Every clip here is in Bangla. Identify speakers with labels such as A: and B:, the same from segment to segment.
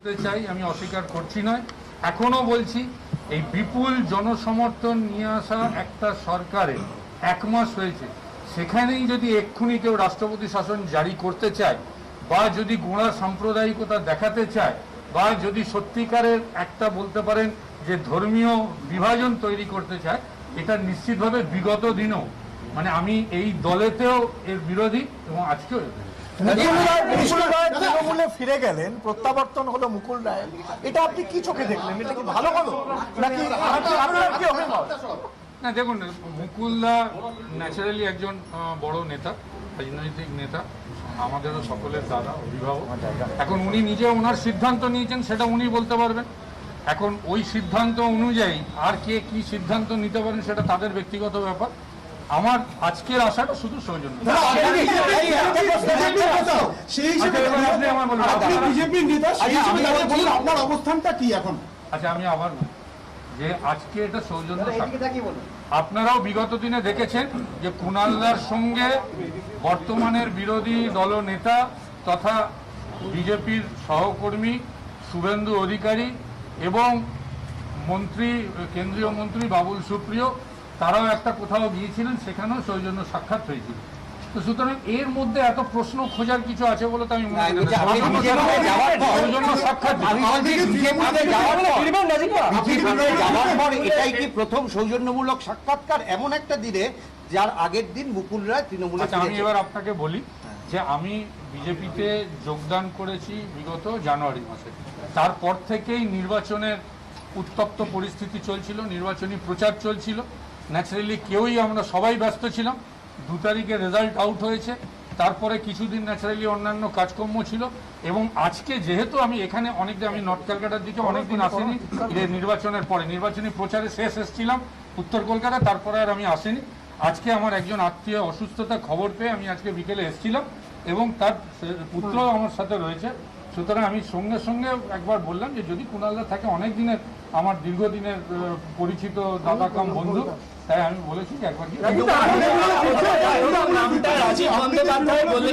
A: চাই, আমি অস্বীকার করছি নয়, এখনো বলছি এই বিপুল জনসমর্থন নিয়ে আসা একটা সরকারের 1 মাস হয়েছে, সেখানেই যদি এক্ষুনি কেউ রাষ্ট্রপতি শাসন জারি করতে চায় বা যদি গোঁড়া সাম্প্রদায়িকতা দেখাতে চায় বা যদি সত্যিকারের একটা বলতে পারেন যে ধর্মীয় বিভাজন তৈরি করতে চায়, এটা নিশ্চিতভাবে বিগত দিনও মানে আমি এই দলেতেও এর বিরোধী এবং আজকেও এর বিরোধী।
B: তৃণমূলে ফিরে গেলেন, প্রত্যাবর্তন হলো মুকুল রায়, এটা আপনি কি চোখে দেখলেন? এটা কি ভালো হলো নাকি আপনার কি অভিমত?
A: না দেখুন, মুকুলদা ন্যাচারালি একজন বড় নেতা, রাজনৈতিক নেতা, আমাদেরও সকলের দাদা, অভিভাবক। এখন উনি নিজে ওনার সিদ্ধান্ত নিয়েছেন, সেটা উনি বলতে পারবেন। এখন ওই সিদ্ধান্ত অনুযায়ী আর কে কি সিদ্ধান্ত নিতে পারেন সেটা তাদের ব্যক্তিগত ব্যাপার। আমার আজকের আশাটা শুধু সৌজন্য। আচ্ছা, আমি আবার যে আজকে এটা সৌজন্য, আপনারাও বিগত দিনে দেখেছেন যে কুণালদার সঙ্গে বর্তমানের বিরোধী দলনেতা তথা বিজেপির সহকর্মী শুভেন্দু অধিকারী এবং মন্ত্রী, কেন্দ্রীয় মন্ত্রী বাবুল সুপ্রিয়, তারাও একটা কোথাও গিয়েছিলেন, সেখানেও সৌজন্য সাক্ষাৎ হয়েছিল। তো সুতরাং এর মধ্যে এত প্রশ্ন খোঁজার কিছু আছে বলে তো আমি মনে করি না। সৌজন্য সাক্ষাৎ
C: এটাই কি প্রথম সৌজন্যমূলক সাক্ষাৎকার এমন একটা দিনে যার আগের দিন মুকুল রায় তৃণমূলে?
A: আমি এবার আপনাকে বলি যে আমি বিজেপিতে যোগদান করেছি বিগত জানুয়ারি মাসে। তারপর থেকেই নির্বাচনের উত্তপ্ত পরিস্থিতি চলছিল, নির্বাচনী প্রচার চলছিল। ন্যাচারালি কেউই, আমরা সবাই ব্যস্ত ছিলাম। 2 তারিখে রেজাল্ট আউট হয়েছে, তারপরে কিছুদিন ন্যাচারালি অন্যান্য কাজকর্ম ছিল। এবং আজকে যেহেতু আমি এখানে অনেকদিন, আমি নর্থ ক্যালকাটার দিকে অনেকদিন আসিনি, নির্বাচনের পরে নির্বাচনী প্রচারে শেষ এসেছিলাম উত্তর কলকাতা, তারপরে আর আমি আসিনি। আজকে আমার একজন আত্মীয় অসুস্থতার খবর পেয়ে আমি আজকে বিকেলে এসেছিলাম এবং তার পুত্র আমার সাথে রয়েছে। সুতরাং আমি সঙ্গে সঙ্গে একবার বললাম যে যদি কুণালদা থাকে, অনেক দিনের আমার দীর্ঘদিনের পরিচিত দাদা কাম বন্ধু, তাই আমি বলেছি যে একবার
D: রাজীব বন্দ্যোপাধ্যায় বলি,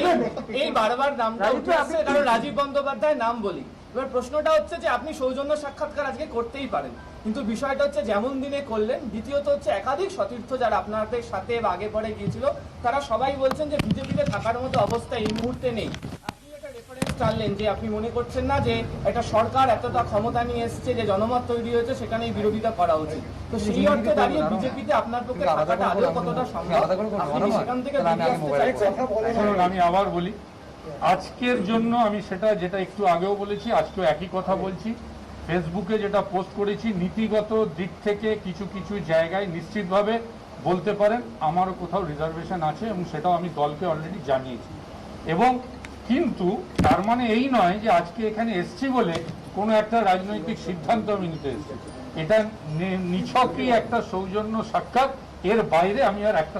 D: এই বারবার নামটা উঠে আসছে কারণ রাজীব বন্দ্যোপাধ্যায় নাম বলি। এবার প্রশ্নটা হচ্ছে যে আপনি সৌজন্য সাক্ষাৎকার আজকে করতেই পারেন, কিন্তু বিষয়টা হচ্ছে যেমন দিনে করলেন, দ্বিতীয়ত হচ্ছে একাধিক সতীর্থ যারা আপনাদের সাথে বা আগে পরে গিয়েছিল, তারা সবাই বলছেন যে বিজেপিতে থাকার মতো অবস্থা এই মুহূর্তে নেই। টানলেন যে আপনি মনে করছেন না যে একটা সরকার এতটা ক্ষমতা নিয়ে এসছে, যে জনমত তৈরি হয়েছে সেখানেই বিরোধিতা করা উচিত। তো সেই অর্থে দাঁড়িয়ে বিজেপিতে আপনার পক্ষে থাকাটা আদৌ কতটা সম্ভব? আপনি সেখান থেকে
A: আমি আবার বলি, আজকের জন্য আমি যেটা একটু আগেও বলেছি, আজকেও একই কথা বলছি। ফেসবুকে যেটা পোস্ট করেছি, নীতিগত দিক থেকে কিছু কিছু জায়গায় নিশ্চিতভাবে বলতে পারেন আমারও কোথাও রিজার্ভেশন আছে এবং সেটাও আমি দলকে অলরেডি জানিয়েছি। এবং কিন্তু তার মানে এই নয় যে আজকে এখানে এসছি বলে কোনো একটা রাজনৈতিক সিদ্ধান্ত আমি নিতে এসেছি। এটা নিছকই একটা সৌজন্য সাক্ষাৎ, এর বাইরে আমি আর একটা